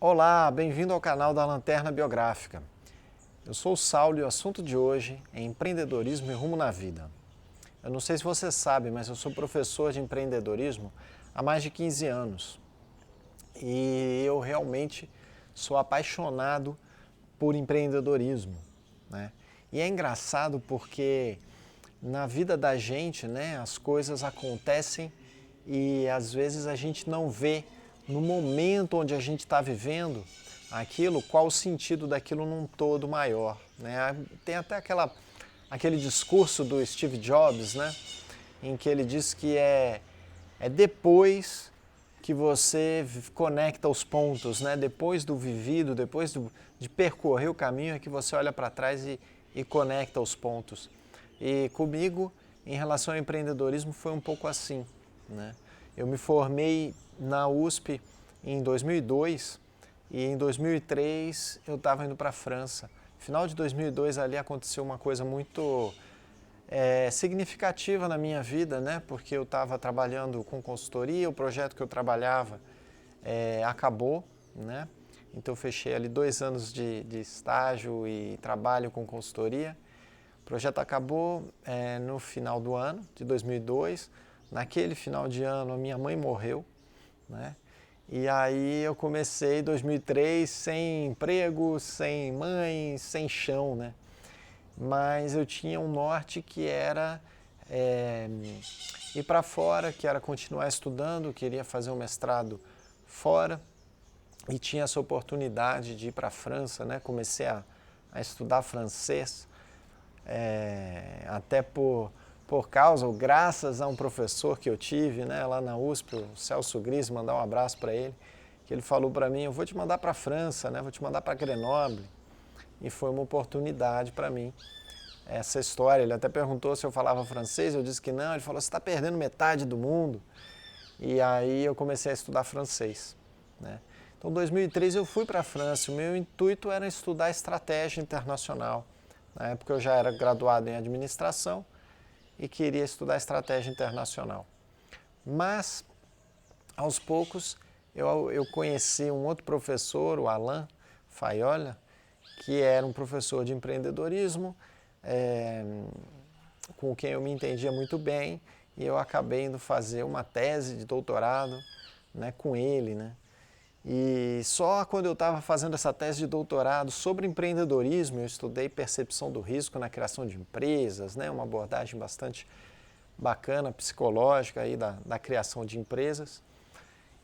Olá, bem-vindo ao canal da Lanterna Biográfica. Eu sou o Saulo e o assunto de hoje é empreendedorismo e rumo na vida. Eu não sei se você sabe, mas eu sou professor de empreendedorismo há mais de 15 anos. E eu realmente sou apaixonado por empreendedorismo, né? E é engraçado porque na vida da gente, né, as coisas acontecem e às vezes a gente não vê no momento onde a gente está vivendo aquilo, qual o sentido daquilo num todo maior, né? Tem até aquele discurso do Steve Jobs, né, em que ele diz que é depois que você conecta os pontos, né? Depois do vivido, de percorrer o caminho, é que você olha para trás e conecta os pontos. E comigo, em relação ao empreendedorismo, foi um pouco assim, né? Eu me formei na USP em 2002 e em 2003 eu estava indo para a França. Final de 2002 ali aconteceu uma coisa muito significativa na minha vida, né? Porque eu estava trabalhando com consultoria, o projeto que eu trabalhava acabou, né? Então eu fechei ali 2 anos de estágio e trabalho com consultoria. O projeto acabou no final do ano de 2002. Naquele final de ano a minha mãe morreu, né? E aí eu comecei em 2003 sem emprego, sem mãe, sem chão, né? Mas eu tinha um norte que era ir para fora, que era continuar estudando, queria fazer um mestrado fora e tinha essa oportunidade de ir para a França, né? Comecei a estudar francês, até por causa, ou graças a um professor que eu tive, né, lá na USP, o Celso Gris, mandar um abraço para ele, que ele falou para mim, eu vou te mandar para a França, né, vou te mandar para Grenoble, e foi uma oportunidade para mim essa história. Ele até perguntou se eu falava francês, eu disse que não, ele falou, você está perdendo metade do mundo, e aí eu comecei a estudar francês, né. Então, em 2003 eu fui para a França, o meu intuito era estudar estratégia internacional. Na época eu já era graduado em administração e queria estudar estratégia internacional. Mas, aos poucos, eu conheci um outro professor, o Alain Faiolla, que era um professor de empreendedorismo, com quem eu me entendia muito bem, e eu acabei indo fazer uma tese de doutorado, né, com ele, né? E só quando eu estava fazendo essa tese de doutorado sobre empreendedorismo, eu estudei percepção do risco na criação de empresas, né, uma abordagem bastante bacana, psicológica aí da criação de empresas.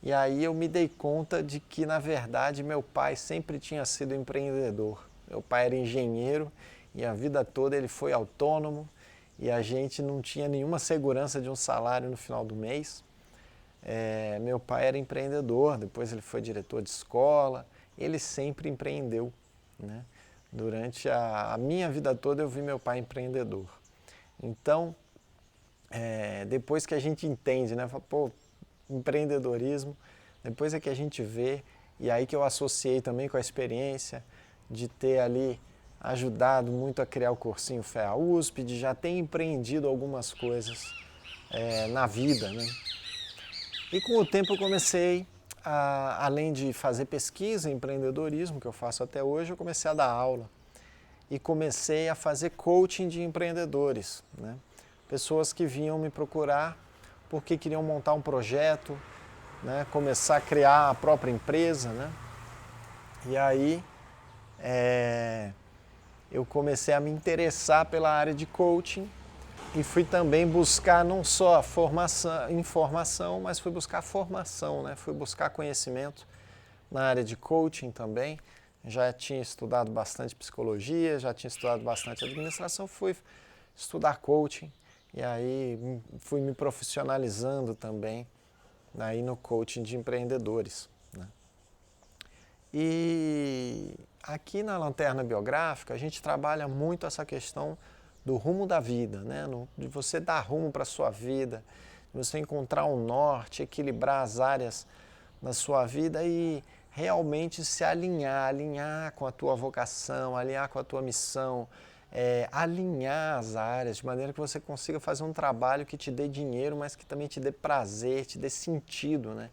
E aí eu me dei conta de que, na verdade, meu pai sempre tinha sido empreendedor. Meu pai era engenheiro e a vida toda ele foi autônomo e a gente não tinha nenhuma segurança de um salário no final do mês. Meu pai era empreendedor, depois ele foi diretor de escola, ele sempre empreendeu, né? Durante a minha vida toda eu vi meu pai empreendedor. Então, depois que a gente entende, né? Fala, pô, empreendedorismo, depois é que a gente vê, e aí que eu associei também com a experiência de ter ali ajudado muito a criar o cursinho FEA USP, de já ter empreendido algumas coisas na vida, né? E com o tempo eu comecei, além de fazer pesquisa em empreendedorismo, que eu faço até hoje, eu comecei a dar aula. E comecei a fazer coaching de empreendedores, né? Pessoas que vinham me procurar porque queriam montar um projeto, né? Começar a criar a própria empresa, né? E aí eu comecei a me interessar pela área de coaching e fui também buscar não só formação, informação, mas fui buscar formação, né? Fui buscar conhecimento na área de coaching também. Já tinha estudado bastante psicologia, já tinha estudado bastante administração, fui estudar coaching e aí fui me profissionalizando também aí no coaching de empreendedores, né? E aqui na Lanterna Biográfica a gente trabalha muito essa questão do rumo da vida, né? De você dar rumo para a sua vida, de você encontrar um norte, equilibrar as áreas na sua vida e realmente se alinhar com a tua vocação, alinhar com a tua missão, alinhar as áreas de maneira que você consiga fazer um trabalho que te dê dinheiro, mas que também te dê prazer, te dê sentido, né?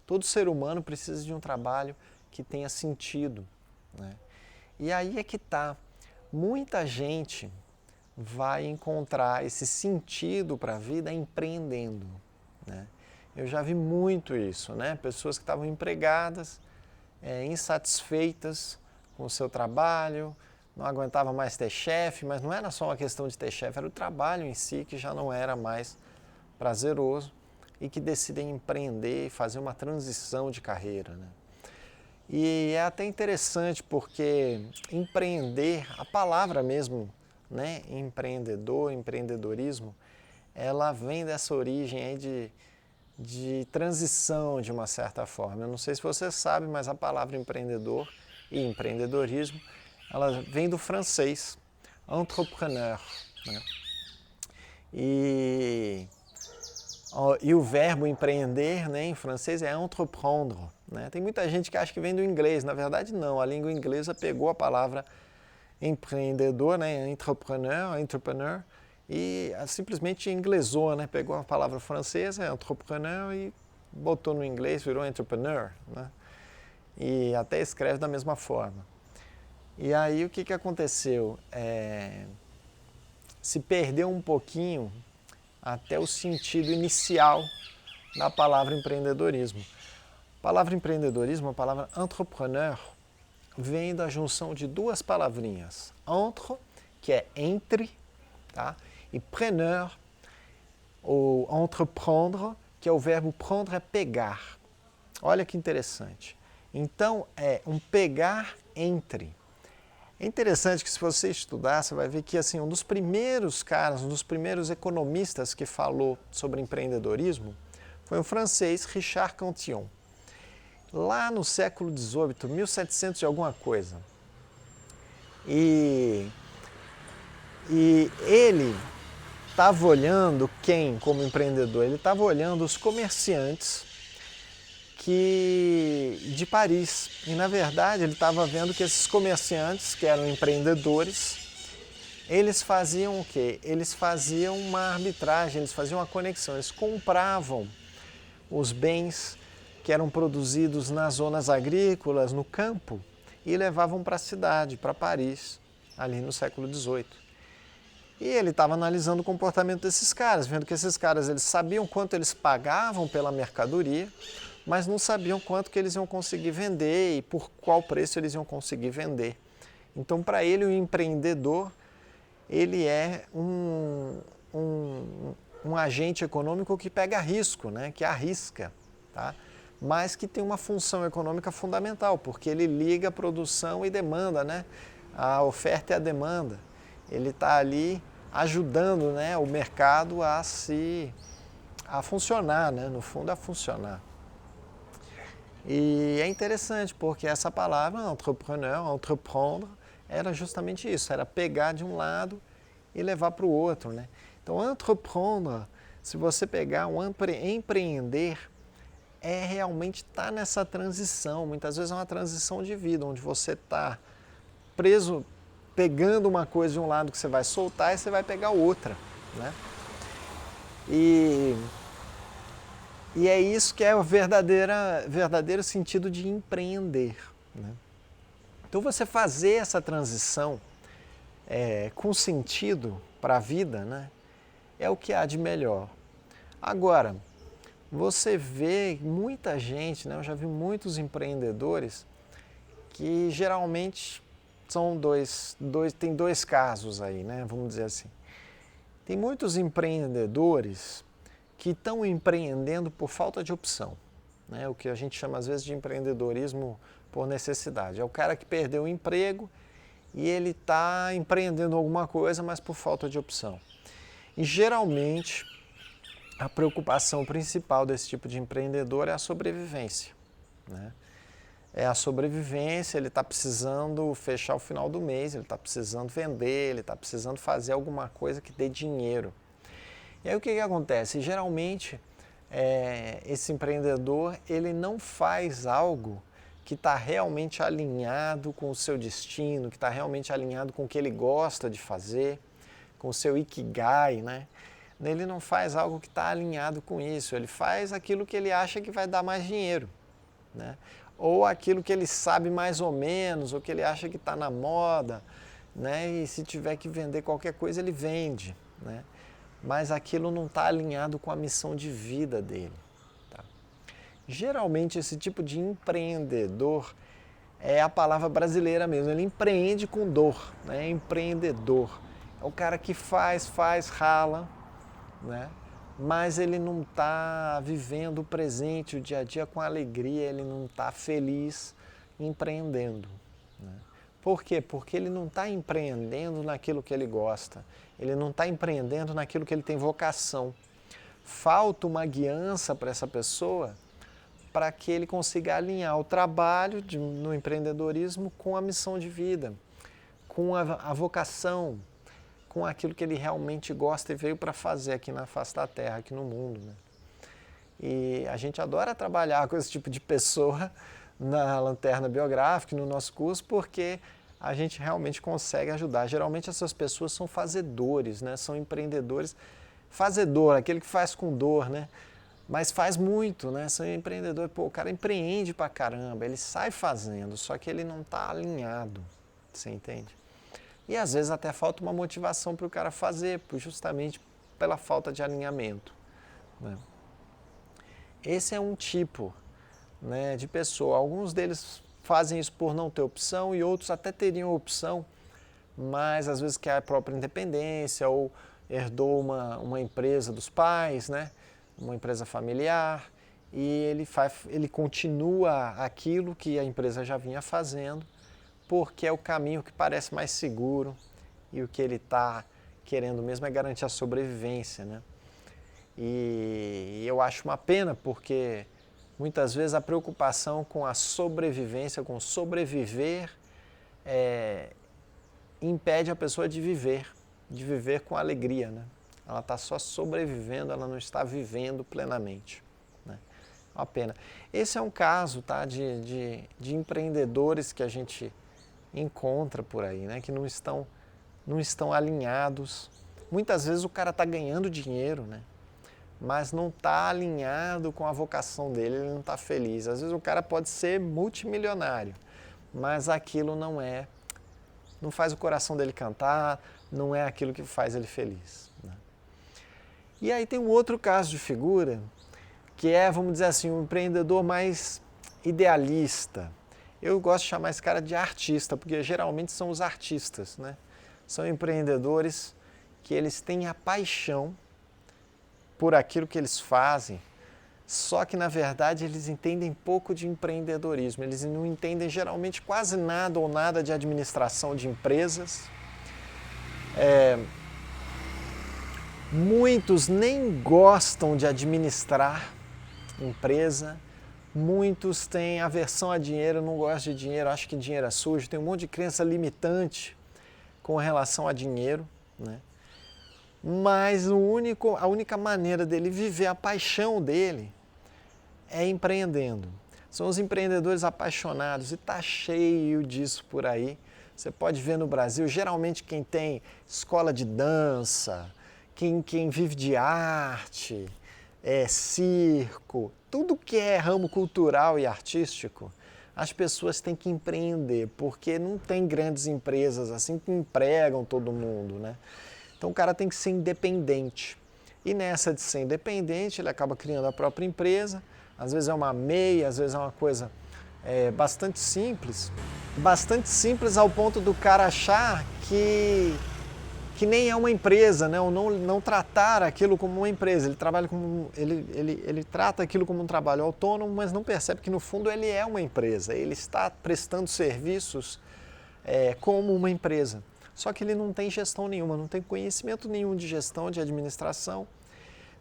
Todo ser humano precisa de um trabalho que tenha sentido, né? E aí é que tá. Muita gente vai encontrar esse sentido para a vida empreendendo, né? Eu já vi muito isso, né? Pessoas que estavam empregadas, insatisfeitas com o seu trabalho, não aguentavam mais ter chefe, mas não era só uma questão de ter chefe, era o trabalho em si que já não era mais prazeroso e que decidem empreender e fazer uma transição de carreira, né? E é até interessante porque empreender, a palavra mesmo, né, empreendedor, empreendedorismo, ela vem dessa origem aí de transição de uma certa forma. Eu não sei se você sabe, mas a palavra empreendedor e empreendedorismo, ela vem do francês, entrepreneur, né? E o verbo empreender, né, em francês é entreprendre, né? Tem muita gente que acha que vem do inglês, na verdade não, a língua inglesa pegou a palavra empreendedor, né, entrepreneur, e simplesmente inglesou, né, pegou a palavra francesa, entrepreneur, e botou no inglês, virou entrepreneur, né? E até escreve da mesma forma. E aí o que aconteceu? Se perdeu um pouquinho até o sentido inicial da palavra empreendedorismo. A palavra empreendedorismo, a palavra entrepreneur, vem da junção de duas palavrinhas. Entre, que é entre, tá? E preneur, ou entreprendre, que é o verbo prendre, é pegar. Olha que interessante. Então, é um pegar entre. É interessante que se você estudar, você vai ver que assim, um dos primeiros caras, um dos primeiros economistas que falou sobre empreendedorismo foi o francês Richard Cantillon. Lá no século XVIII, 1700 e alguma coisa. E ele estava olhando quem como empreendedor? Ele estava olhando os comerciantes de Paris. E na verdade ele estava vendo que esses comerciantes, que eram empreendedores, eles faziam o quê? Eles faziam uma arbitragem, eles faziam uma conexão, eles compravam os bens que eram produzidos nas zonas agrícolas, no campo, e levavam para a cidade, para Paris, ali no século XVIII. E ele estava analisando o comportamento desses caras, vendo que esses caras eles sabiam quanto eles pagavam pela mercadoria, mas não sabiam quanto que eles iam conseguir vender e por qual preço eles iam conseguir vender. Então, para ele, o empreendedor, ele é um agente econômico que pega risco, né? Que arrisca, tá? Mas que tem uma função econômica fundamental, porque ele liga a produção e demanda, né? A oferta e a demanda. Ele está ali ajudando, né, o mercado a funcionar, né? No fundo, a funcionar. E é interessante porque essa palavra, entrepreneur, entreprendre, era justamente isso, era pegar de um lado e levar para o outro, né? Então, entreprendre, se você pegar empreender, é realmente estar nessa transição, muitas vezes é uma transição de vida, onde você está preso, pegando uma coisa de um lado que você vai soltar e você vai pegar outra, né? E é isso que é o verdadeiro sentido de empreender, né? Então você fazer essa transição com sentido para a vida, né, é o que há de melhor. Agora, você vê muita gente, né, eu já vi muitos empreendedores que geralmente tem dois casos aí, né, vamos dizer assim. Tem muitos empreendedores que estão empreendendo por falta de opção, né? O que a gente chama às vezes de empreendedorismo por necessidade. É o cara que perdeu o emprego e ele está empreendendo alguma coisa, mas por falta de opção. E geralmente a preocupação principal desse tipo de empreendedor é a sobrevivência, né? É a sobrevivência, ele está precisando fechar o final do mês, ele está precisando vender, ele está precisando fazer alguma coisa que dê dinheiro. E aí o que acontece? Geralmente, esse empreendedor, ele não faz algo que está realmente alinhado com o seu destino, que está realmente alinhado com o que ele gosta de fazer, com o seu ikigai, né? Ele não faz algo que está alinhado com isso, ele faz aquilo que ele acha que vai dar mais dinheiro, né? ou aquilo que ele sabe mais ou menos, ou que ele acha que está na moda, né? E se tiver que vender qualquer coisa, ele vende, né? Mas aquilo não está alinhado com a missão de vida dele. Tá? Geralmente esse tipo de empreendedor é a palavra brasileira mesmo, ele empreende com dor, né? É empreendedor. É o cara que faz, rala, né? Mas ele não está vivendo o presente, o dia a dia com alegria, ele não está feliz empreendendo. Né? Por quê? Porque ele não está empreendendo naquilo que ele gosta, ele não está empreendendo naquilo que ele tem vocação. Falta uma guiança para essa pessoa para que ele consiga alinhar o trabalho no empreendedorismo com a missão de vida, com a vocação, com aquilo que ele realmente gosta e veio para fazer aqui na face da Terra, aqui no mundo. Né? E a gente adora trabalhar com esse tipo de pessoa na Lanterna Biográfica, no nosso curso, porque a gente realmente consegue ajudar. Geralmente essas pessoas são fazedores, né? São empreendedores. Fazedor, aquele que faz com dor, né? Mas faz muito, né? São empreendedores. Pô, o cara empreende pra caramba, ele sai fazendo, só que ele não está alinhado, você entende? E às vezes até falta uma motivação para o cara fazer, justamente pela falta de alinhamento. Né? Esse é um tipo, né, de pessoa. Alguns deles fazem isso por não ter opção e outros até teriam opção, mas às vezes quer a própria independência ou herdou uma empresa dos pais, né, uma empresa familiar, e ele continua aquilo que a empresa já vinha fazendo, porque é o caminho que parece mais seguro e o que ele está querendo mesmo é garantir a sobrevivência, né? E eu acho uma pena porque muitas vezes a preocupação com a sobrevivência, com sobreviver, impede a pessoa de viver com alegria, né? Ela está só sobrevivendo, ela não está vivendo plenamente. Né? Uma pena. Esse é um caso, tá, de empreendedores que a gente encontra por aí, né, que não estão alinhados. Muitas vezes o cara está ganhando dinheiro, né, mas não está alinhado com a vocação dele, ele não está feliz. Às vezes o cara pode ser multimilionário, mas aquilo não faz o coração dele cantar, não é aquilo que faz ele feliz. Né. E aí tem um outro caso de figura, que é, vamos dizer assim, um empreendedor mais idealista. Eu gosto de chamar esse cara de artista, porque geralmente são os artistas, né? São empreendedores que eles têm a paixão por aquilo que eles fazem, só que na verdade eles entendem pouco de empreendedorismo, eles não entendem geralmente quase nada ou nada de administração de empresas. Muitos nem gostam de administrar empresa. Muitos têm aversão a dinheiro, não gostam de dinheiro, acham que dinheiro é sujo. Tem um monte de crença limitante com relação a dinheiro. Né? Mas a única maneira dele viver a paixão dele é empreendendo. São os empreendedores apaixonados e está cheio disso por aí. Você pode ver no Brasil, geralmente quem tem escola de dança, quem vive de arte, circo, tudo que é ramo cultural e artístico, as pessoas têm que empreender, porque não tem grandes empresas assim que empregam todo mundo, né? Então o cara tem que ser independente. E nessa de ser independente, ele acaba criando a própria empresa, às vezes é uma MEI, às vezes é uma coisa bastante simples ao ponto do cara achar que nem é uma empresa, né? Ou não tratar aquilo como uma empresa. Ele trabalha ele trata aquilo como um trabalho autônomo, mas não percebe que no fundo ele é uma empresa. Ele está prestando serviços como uma empresa. Só que ele não tem gestão nenhuma, não tem conhecimento nenhum de gestão, de administração,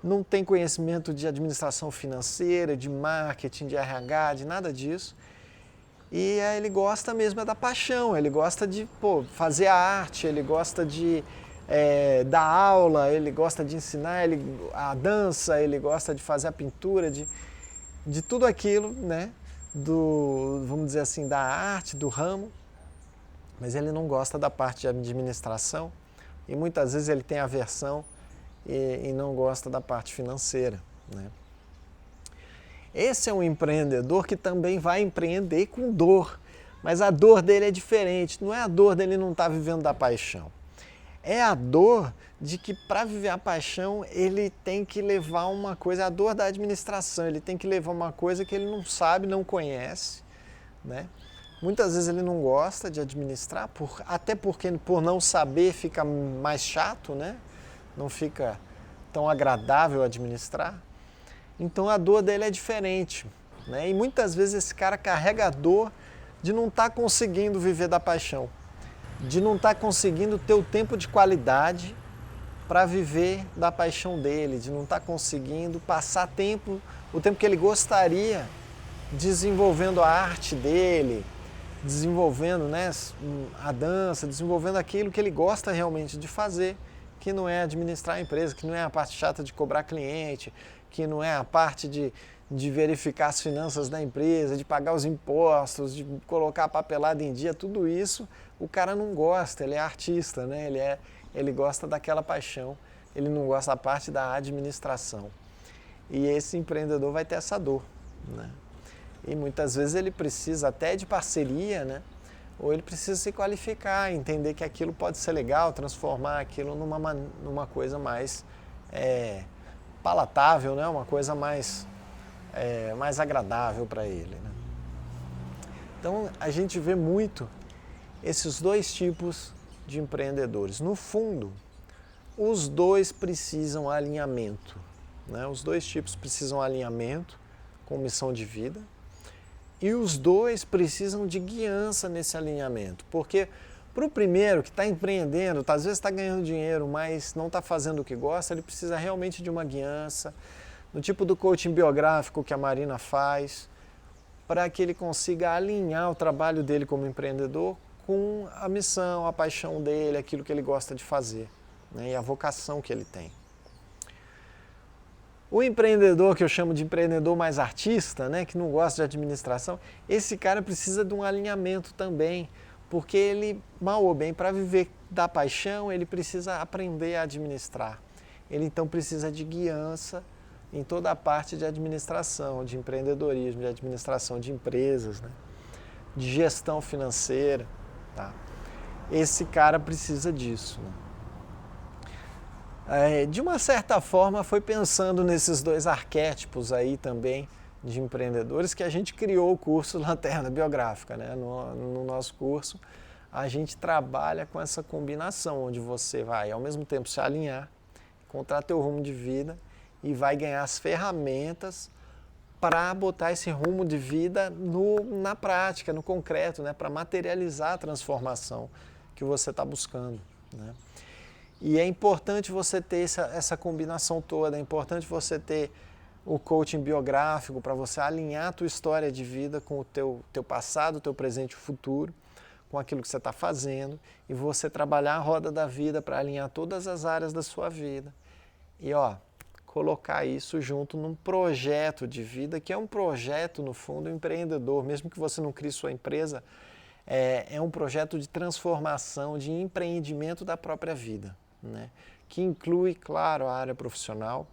não tem conhecimento de administração financeira, de marketing, de RH, de nada disso. E ele gosta mesmo da paixão, ele gosta de fazer a arte, ele gosta de dar aula, ele gosta de ensinar a dança, ele gosta de fazer a pintura, de tudo aquilo, né, vamos dizer assim, da arte, do ramo, mas ele não gosta da parte de administração e muitas vezes ele tem aversão e não gosta da parte financeira. Né. Esse é um empreendedor que também vai empreender com dor, mas a dor dele é diferente, não é a dor dele não estar vivendo da paixão. É a dor de que para viver a paixão ele tem que levar uma coisa, a dor da administração, ele tem que levar uma coisa que ele não sabe, não conhece, né? Muitas vezes ele não gosta de administrar, até porque por não saber fica mais chato, né? Não fica tão agradável administrar. Então a dor dele é diferente, né? E muitas vezes esse cara carrega a dor de não estar conseguindo viver da paixão, de não estar conseguindo ter o tempo de qualidade para viver da paixão dele, de não estar conseguindo passar o tempo que ele gostaria desenvolvendo a arte dele, desenvolvendo, né, a dança, desenvolvendo aquilo que ele gosta realmente de fazer, que não é administrar a empresa, que não é a parte chata de cobrar cliente, que não é a parte de verificar as finanças da empresa, de pagar os impostos, de colocar a papelada em dia, tudo isso o cara não gosta, ele é artista, né? Ele gosta daquela paixão, ele não gosta da parte da administração. E esse empreendedor vai ter essa dor, né? E muitas vezes ele precisa até de parceria, né? Ou ele precisa se qualificar, entender que aquilo pode ser legal, transformar aquilo numa coisa mais palatável, né? Uma coisa mais agradável para ele, né? Então a gente vê muito esses dois tipos de empreendedores. No fundo, os dois precisam alinhamento, né? Os dois tipos precisam alinhamento com missão de vida e os dois precisam de guiança nesse alinhamento, porque para o primeiro que está empreendendo, às vezes está ganhando dinheiro, mas não está fazendo o que gosta, ele precisa realmente de uma guiança, no tipo do coaching biográfico que a Marina faz, para que ele consiga alinhar o trabalho dele como empreendedor com a missão, a paixão dele, aquilo que ele gosta de fazer, né, e a vocação que ele tem. O empreendedor, que eu chamo de empreendedor mais artista, né, que não gosta de administração, esse cara precisa de um alinhamento também, porque ele, mal ou bem, para viver da paixão, ele precisa aprender a administrar. Ele então precisa de guiança em toda a parte de administração, de empreendedorismo, de administração de empresas, né, de gestão financeira. Tá? Esse cara precisa disso, né? De uma certa forma, foi pensando nesses dois arquétipos aí também de empreendedores que a gente criou o curso Lanterna Biográfica, né? No nosso curso, a gente trabalha com essa combinação, onde você vai, ao mesmo tempo, se alinhar, encontrar teu rumo de vida e vai ganhar as ferramentas para botar esse rumo de vida na prática, no concreto, né? Para materializar a transformação que você está buscando, né? E é importante você ter essa combinação toda, é importante você ter o coaching biográfico para você alinhar a tua história de vida com o teu passado, o teu presente e o futuro, com aquilo que você está fazendo, e você trabalhar a roda da vida para alinhar todas as áreas da sua vida. E colocar isso junto num projeto de vida, que é um projeto, no fundo, empreendedor, mesmo que você não crie sua empresa, é um projeto de transformação, de empreendimento da própria vida, né? Que inclui, claro, a área profissional.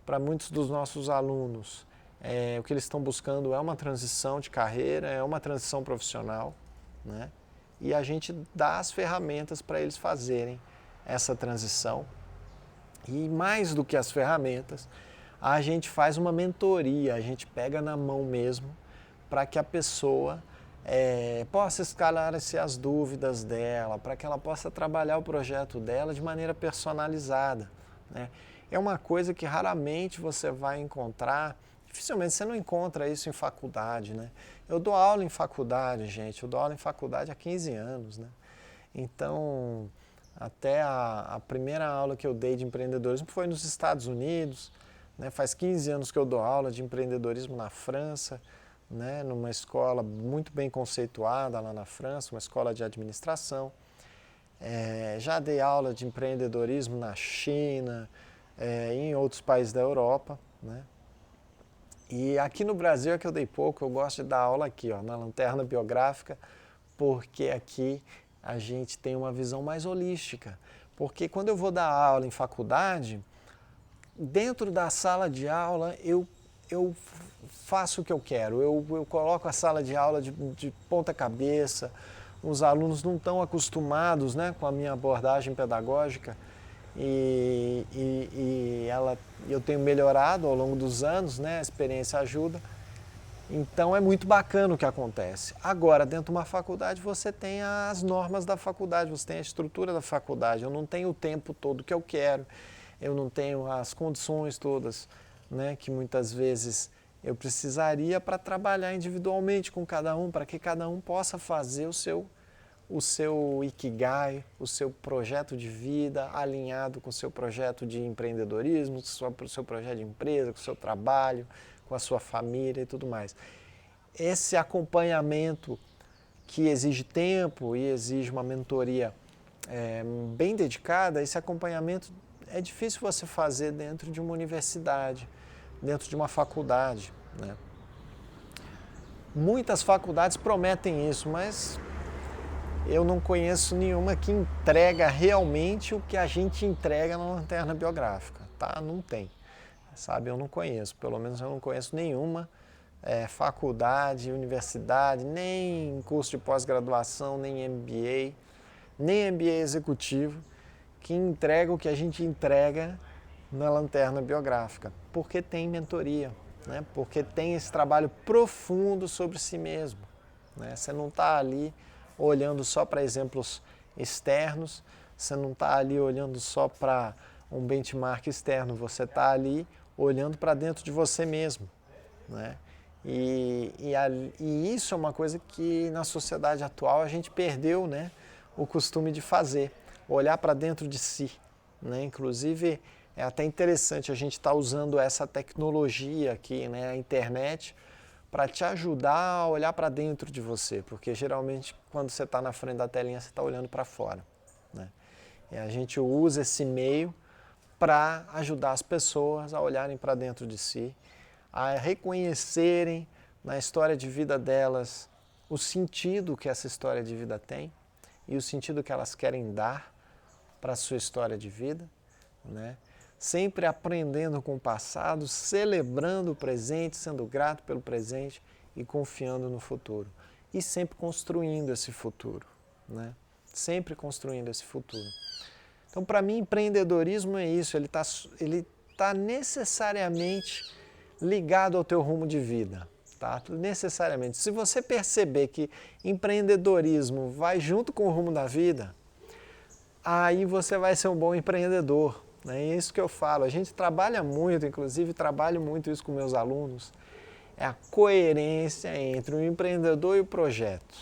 Para muitos dos nossos alunos, o que eles estão buscando é uma transição de carreira, é uma transição profissional, né? E a gente dá as ferramentas para eles fazerem essa transição. E mais do que as ferramentas, a gente faz uma mentoria, a gente pega na mão mesmo para que a pessoa possa esclarecer as dúvidas dela, para que ela possa trabalhar o projeto dela de maneira personalizada, né? É uma coisa que raramente você vai encontrar, dificilmente você não encontra isso em faculdade, né? Eu dou aula em faculdade, gente, eu dou aula em faculdade há 15 anos, né? Então, até a primeira aula que eu dei de empreendedorismo foi nos Estados Unidos, né? Faz 15 anos que eu dou aula de empreendedorismo na França, né, numa escola muito bem conceituada lá na França, uma escola de administração. Já dei aula de empreendedorismo na China, em outros países da Europa, né? E aqui no Brasil é que eu dei pouco, eu gosto de dar aula aqui, na Lanterna Biográfica, porque aqui a gente tem uma visão mais holística. Porque quando eu vou dar aula em faculdade, dentro da sala de aula eu eu faço o que eu quero, eu coloco a sala de aula de ponta cabeça, os alunos não estão acostumados, né, com a minha abordagem pedagógica eu tenho melhorado ao longo dos anos, né, a experiência ajuda. Então é muito bacana o que acontece. Agora, dentro de uma faculdade, você tem as normas da faculdade, você tem a estrutura da faculdade. Eu não tenho o tempo todo que eu quero, eu não tenho as condições todas, né, que muitas vezes eu precisaria para trabalhar individualmente com cada um, para que cada um possa fazer o seu ikigai, o seu projeto de vida alinhado com o seu projeto de empreendedorismo, com o seu projeto de empresa, com o seu trabalho, com a sua família e tudo mais. Esse acompanhamento que exige tempo e exige uma mentoria bem dedicada, esse acompanhamento é difícil você fazer dentro de uma universidade, dentro de uma faculdade, né? Muitas faculdades prometem isso, mas eu não conheço nenhuma que entrega realmente o que a gente entrega na lanterna biográfica, tá? Não tem, sabe? Eu não conheço, pelo menos eu não conheço nenhuma faculdade, universidade, nem curso de pós-graduação, nem MBA executivo, que entrega o que a gente entrega na lanterna biográfica, porque tem mentoria, né? Porque tem esse trabalho profundo sobre si mesmo, né? Você não está ali olhando só para exemplos externos, você não está ali olhando só para um benchmark externo, você está ali olhando para dentro de você mesmo, né? E isso é uma coisa que na sociedade atual a gente perdeu, né, o costume de fazer, olhar para dentro de si, né? Inclusive é até interessante a gente estar usando essa tecnologia aqui, né, a internet, para te ajudar a olhar para dentro de você, porque geralmente quando você está na frente da telinha você está olhando para fora, né? E a gente usa esse meio para ajudar as pessoas a olharem para dentro de si, a reconhecerem na história de vida delas o sentido que essa história de vida tem e o sentido que elas querem dar para a sua história de vida, né? Sempre aprendendo com o passado, celebrando o presente, sendo grato pelo presente e confiando no futuro. E sempre construindo esse futuro, né? Sempre construindo esse futuro. Então, para mim, empreendedorismo é isso, ele tá necessariamente ligado ao teu rumo de vida, tá? Necessariamente. Se você perceber que empreendedorismo vai junto com o rumo da vida, aí você vai ser um bom empreendedor, né? É isso que eu falo. A gente trabalha muito, inclusive trabalho muito isso com meus alunos, é a coerência entre o empreendedor e o projeto.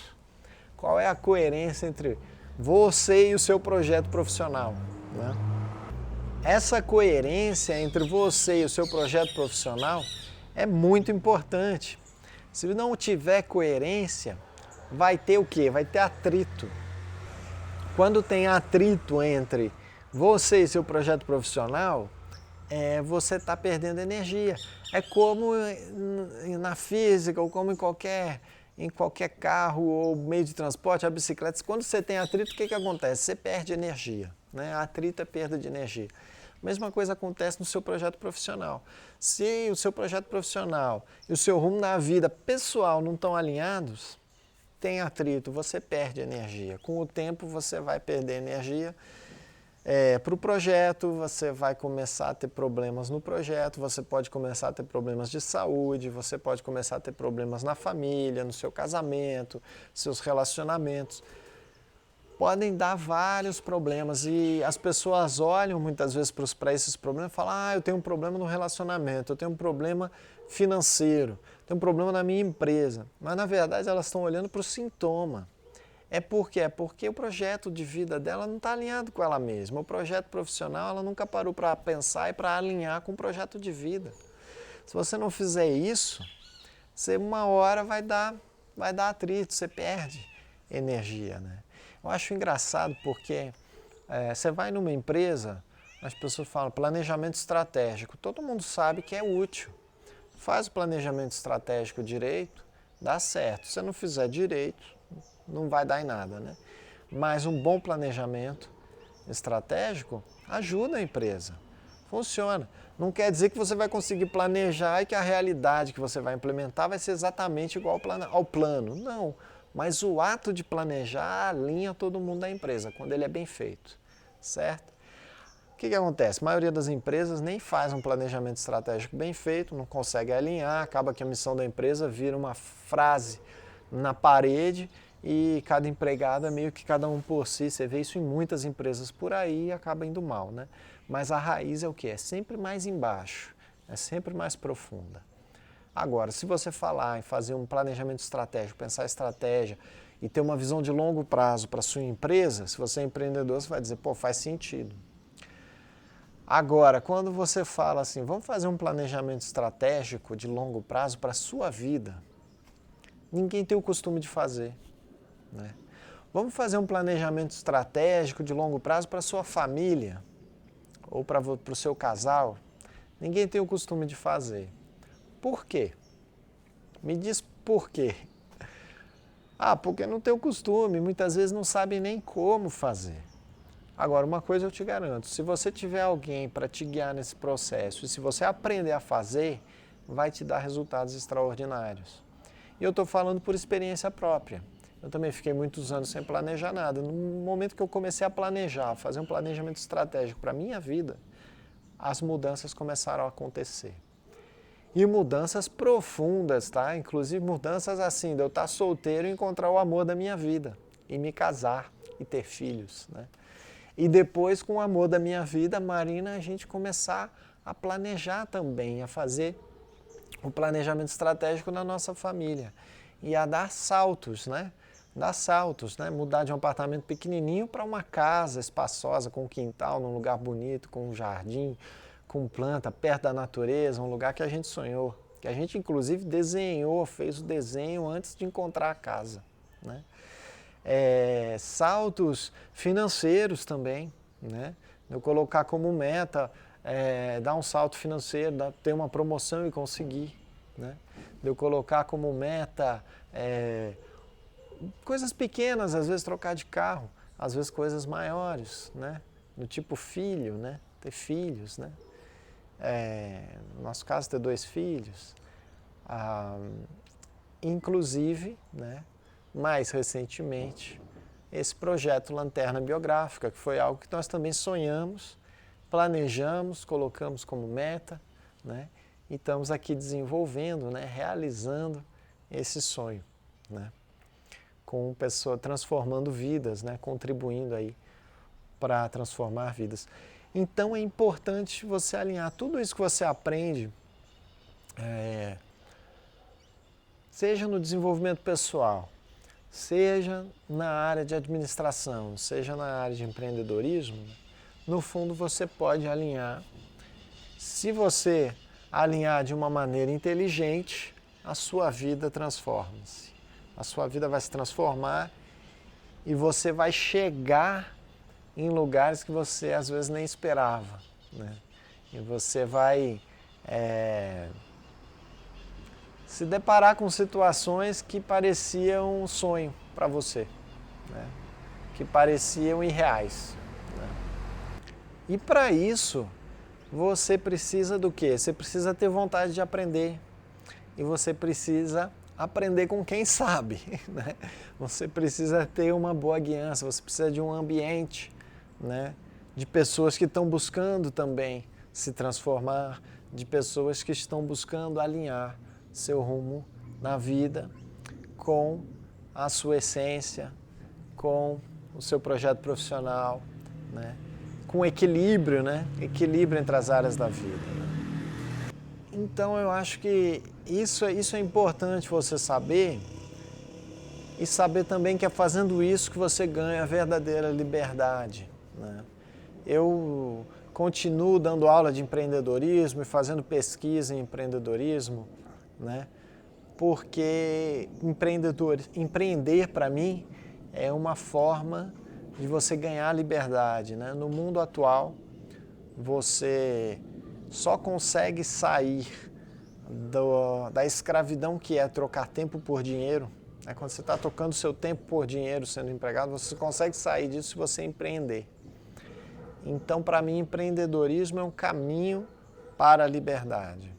Qual é a coerência entre você e o seu projeto profissional, né? Essa coerência entre você e o seu projeto profissional é muito importante. Se não tiver coerência, vai ter o quê? Vai ter atrito. Quando tem atrito entre você e seu projeto profissional, você está perdendo energia. É como na física ou como em qualquer carro ou meio de transporte, a bicicleta. Quando você tem atrito, o que acontece? Você perde energia, né? Atrito é perda de energia. A mesma coisa acontece no seu projeto profissional. Se o seu projeto profissional e o seu rumo na vida pessoal não estão alinhados, tem atrito, você perde energia. Com o tempo você vai perder energia para o projeto, você vai começar a ter problemas no projeto, você pode começar a ter problemas de saúde, você pode começar a ter problemas na família, no seu casamento, seus relacionamentos. Podem dar vários problemas e as pessoas olham muitas vezes para esses problemas e falam: eu tenho um problema no relacionamento, eu tenho um problema financeiro, eu tenho um problema na minha empresa. Mas na verdade elas estão olhando para o sintoma. Por quê? É porque o projeto de vida dela não está alinhado com ela mesma. O projeto profissional ela nunca parou para pensar e para alinhar com o projeto de vida. Se você não fizer isso, você uma hora vai dar atrito, você perde energia, né? Eu acho engraçado porque você vai numa empresa, as pessoas falam planejamento estratégico. Todo mundo sabe que é útil. Faz o planejamento estratégico direito, dá certo. Se você não fizer direito, não vai dar em nada, né? Mas um bom planejamento estratégico ajuda a empresa. Funciona. Não quer dizer que você vai conseguir planejar e que a realidade que você vai implementar vai ser exatamente igual ao plano. Não. Mas o ato de planejar alinha todo mundo da empresa, quando ele é bem feito. Certo? O que acontece? A maioria das empresas nem faz um planejamento estratégico bem feito, não consegue alinhar, acaba que a missão da empresa vira uma frase na parede e cada empregado é meio que cada um por si. Você vê isso em muitas empresas por aí e acaba indo mal, né? Mas a raiz é o quê? É sempre mais embaixo, é sempre mais profunda. Agora, se você falar em fazer um planejamento estratégico, pensar estratégia e ter uma visão de longo prazo para a sua empresa, se você é empreendedor, você vai dizer, pô, faz sentido. Agora, quando você fala assim, vamos fazer um planejamento estratégico de longo prazo para a sua vida, ninguém tem o costume de fazer, né? Vamos fazer um planejamento estratégico de longo prazo para a sua família ou para o seu casal, ninguém tem o costume de fazer. Por quê? Me diz por quê. Ah, porque não tem o costume, muitas vezes não sabem nem como fazer. Agora, uma coisa eu te garanto, se você tiver alguém para te guiar nesse processo e se você aprender a fazer, vai te dar resultados extraordinários. E eu estou falando por experiência própria. Eu também fiquei muitos anos sem planejar nada. No momento que eu comecei a planejar, fazer um planejamento estratégico para a minha vida, as mudanças começaram a acontecer. E mudanças profundas, tá? Inclusive mudanças assim, de eu estar solteiro e encontrar o amor da minha vida, e me casar, e ter filhos, né? E depois, com o amor da minha vida, Marina, a gente começar a planejar também, a fazer o planejamento estratégico na nossa família. E a dar saltos, né? Dar saltos, né? Mudar de um apartamento pequenininho para uma casa espaçosa, com um quintal, num lugar bonito, com um jardim, com planta, perto da natureza, um lugar que a gente sonhou. Que a gente, inclusive, desenhou, fez o desenho antes de encontrar a casa, né? Saltos financeiros também, né? Eu colocar como meta dar um salto financeiro, ter uma promoção e conseguir, né? Eu colocar como meta coisas pequenas, às vezes trocar de carro, às vezes coisas maiores, né? Do tipo filho, né? Ter filhos, né? No nosso caso, ter 2 filhos. Inclusive, né? Mais recentemente, esse projeto Lanterna Biográfica, que foi algo que nós também sonhamos, planejamos, colocamos como meta, né? E estamos aqui desenvolvendo, né? Realizando esse sonho, né? Com pessoa transformando vidas, né? Contribuindo aí para transformar vidas. Então é importante você alinhar tudo isso que você aprende, seja no desenvolvimento pessoal, seja na área de administração, seja na área de empreendedorismo, no fundo você pode alinhar. Se você alinhar de uma maneira inteligente, a sua vida transforma-se. A sua vida vai se transformar e você vai chegar em lugares que você às vezes nem esperava, né? E você vai se deparar com situações que pareciam um sonho para você, né? Que pareciam irreais, né? E para isso, você precisa do quê? Você precisa ter vontade de aprender e você precisa aprender com quem sabe, né? Você precisa ter uma boa guiança, você precisa de um ambiente, né? De pessoas que estão buscando também se transformar, de pessoas que estão buscando alinhar seu rumo na vida com a sua essência, com o seu projeto profissional, né? Com equilíbrio, né? Equilíbrio entre as áreas da vida, né? Então eu acho que isso é importante você saber e saber também que é fazendo isso que você ganha a verdadeira liberdade, né? Eu continuo dando aula de empreendedorismo e fazendo pesquisa em empreendedorismo, né? Porque empreender para mim é uma forma de você ganhar liberdade, né? No mundo atual, você só consegue sair da escravidão que é trocar tempo por dinheiro, né? Quando você está trocando seu tempo por dinheiro sendo empregado, você consegue sair disso se você empreender. Então, para mim, empreendedorismo é um caminho para a liberdade.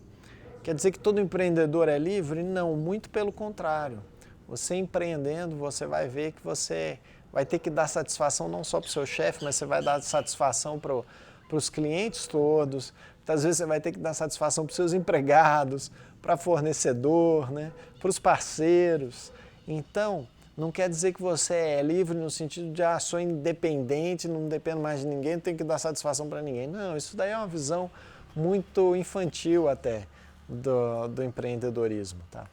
Quer dizer que todo empreendedor é livre? Não, muito pelo contrário. Você empreendendo, você vai ver que você vai ter que dar satisfação não só para o seu chefe, mas você vai dar satisfação para os clientes todos. Muitas vezes você vai ter que dar satisfação para os seus empregados, para fornecedor, né? Para os parceiros. Então, não quer dizer que você é livre no sentido de sou independente, não dependo mais de ninguém, não tenho que dar satisfação para ninguém. Não, isso daí é uma visão muito infantil até do empreendedorismo. Tá?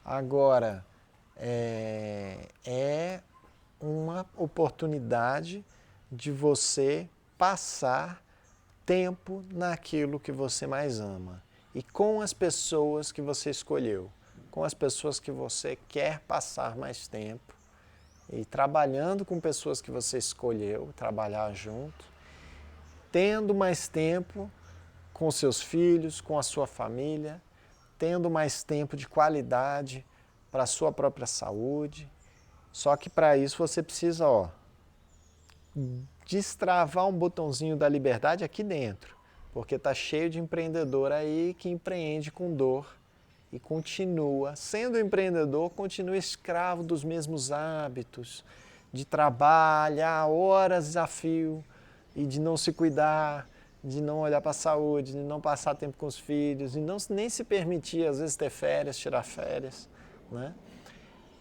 Agora, é uma oportunidade de você passar tempo naquilo que você mais ama e com as pessoas que você escolheu, com as pessoas que você quer passar mais tempo e trabalhando com pessoas que você escolheu, trabalhar junto, tendo mais tempo com seus filhos, com a sua família, tendo mais tempo de qualidade para a sua própria saúde. Só que para isso você precisa, destravar um botãozinho da liberdade aqui dentro, porque está cheio de empreendedor aí que empreende com dor e continua, sendo empreendedor, continua escravo dos mesmos hábitos, de trabalhar horas a fio e de não se cuidar, de não olhar para a saúde, de não passar tempo com os filhos, e não, nem se permitir, às vezes, ter férias, tirar férias, né?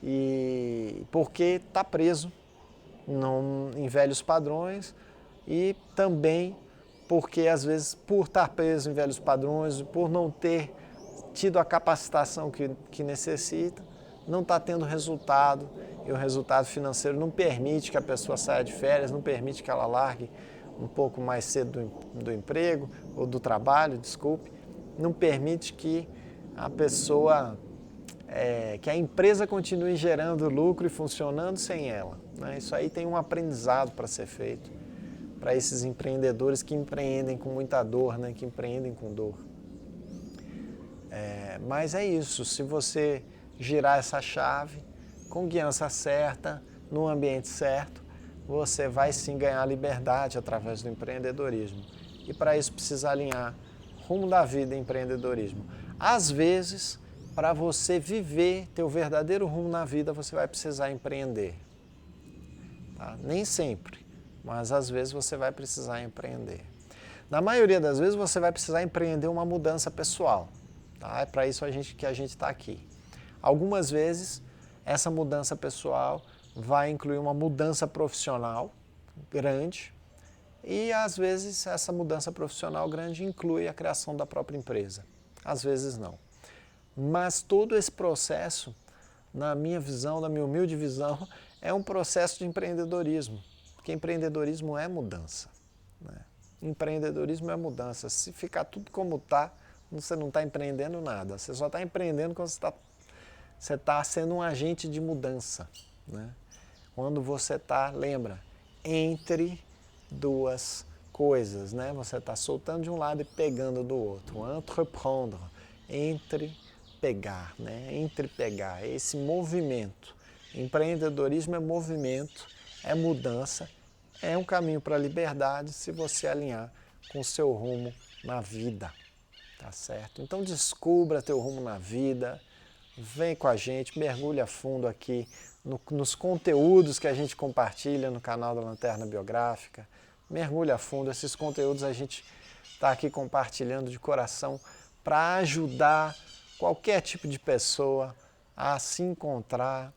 E porque está preso em velhos padrões e também porque, às vezes, por estar preso em velhos padrões, por não ter tido a capacitação que necessita, não está tendo resultado e o resultado financeiro não permite que a pessoa saia de férias, não permite que ela largue um pouco mais cedo do emprego ou do trabalho, desculpe, não permite que a pessoa, que a empresa continue gerando lucro e funcionando sem ela. Né? Isso aí tem um aprendizado para ser feito para esses empreendedores que empreendem com muita dor, né? Que empreendem com dor. Mas é isso, se você girar essa chave com guiança certa, no ambiente certo, você vai sim ganhar liberdade através do empreendedorismo. E para isso precisa alinhar rumo da vida e empreendedorismo. Às vezes, para você viver teu verdadeiro rumo na vida, você vai precisar empreender. Tá? Nem sempre, mas às vezes você vai precisar empreender. Na maioria das vezes você vai precisar empreender uma mudança pessoal. Tá? É para isso que a gente está aqui. Algumas vezes essa mudança pessoal vai incluir uma mudança profissional grande e às vezes essa mudança profissional grande inclui a criação da própria empresa. Às vezes não. Mas todo esse processo, na minha visão, na minha humilde visão, é um processo de empreendedorismo. Porque empreendedorismo é mudança. Né? Empreendedorismo é mudança. Se ficar tudo como está, você não está empreendendo nada. Você só está empreendendo quando você está sendo um agente de mudança. Né? Quando você está, lembra, entre duas coisas. Né? Você está soltando de um lado e pegando do outro. Entreprendre, entre pegar, né? Entre pegar, esse movimento. Empreendedorismo é movimento, é mudança, é um caminho para a liberdade se você alinhar com o seu rumo na vida. Tá certo? Então descubra teu rumo na vida, vem com a gente, mergulhe a fundo aqui nos conteúdos que a gente compartilha no canal da Lanterna Biográfica. Mergulhe a fundo, esses conteúdos a gente está aqui compartilhando de coração para ajudar qualquer tipo de pessoa a se encontrar,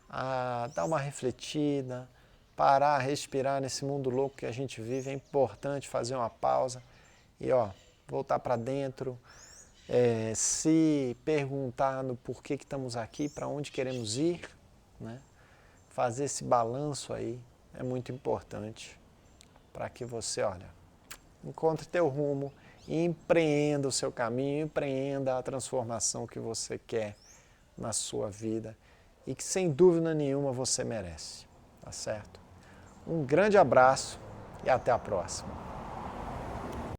a dar uma refletida, parar, respirar nesse mundo louco que a gente vive. É importante fazer uma pausa e voltar para dentro, se perguntar no porquê que estamos aqui, para onde queremos ir, né? Fazer esse balanço aí é muito importante para que você, encontre teu rumo e empreenda o seu caminho, empreenda a transformação que você quer na sua vida e que sem dúvida nenhuma você merece, tá certo? Um grande abraço e até a próxima.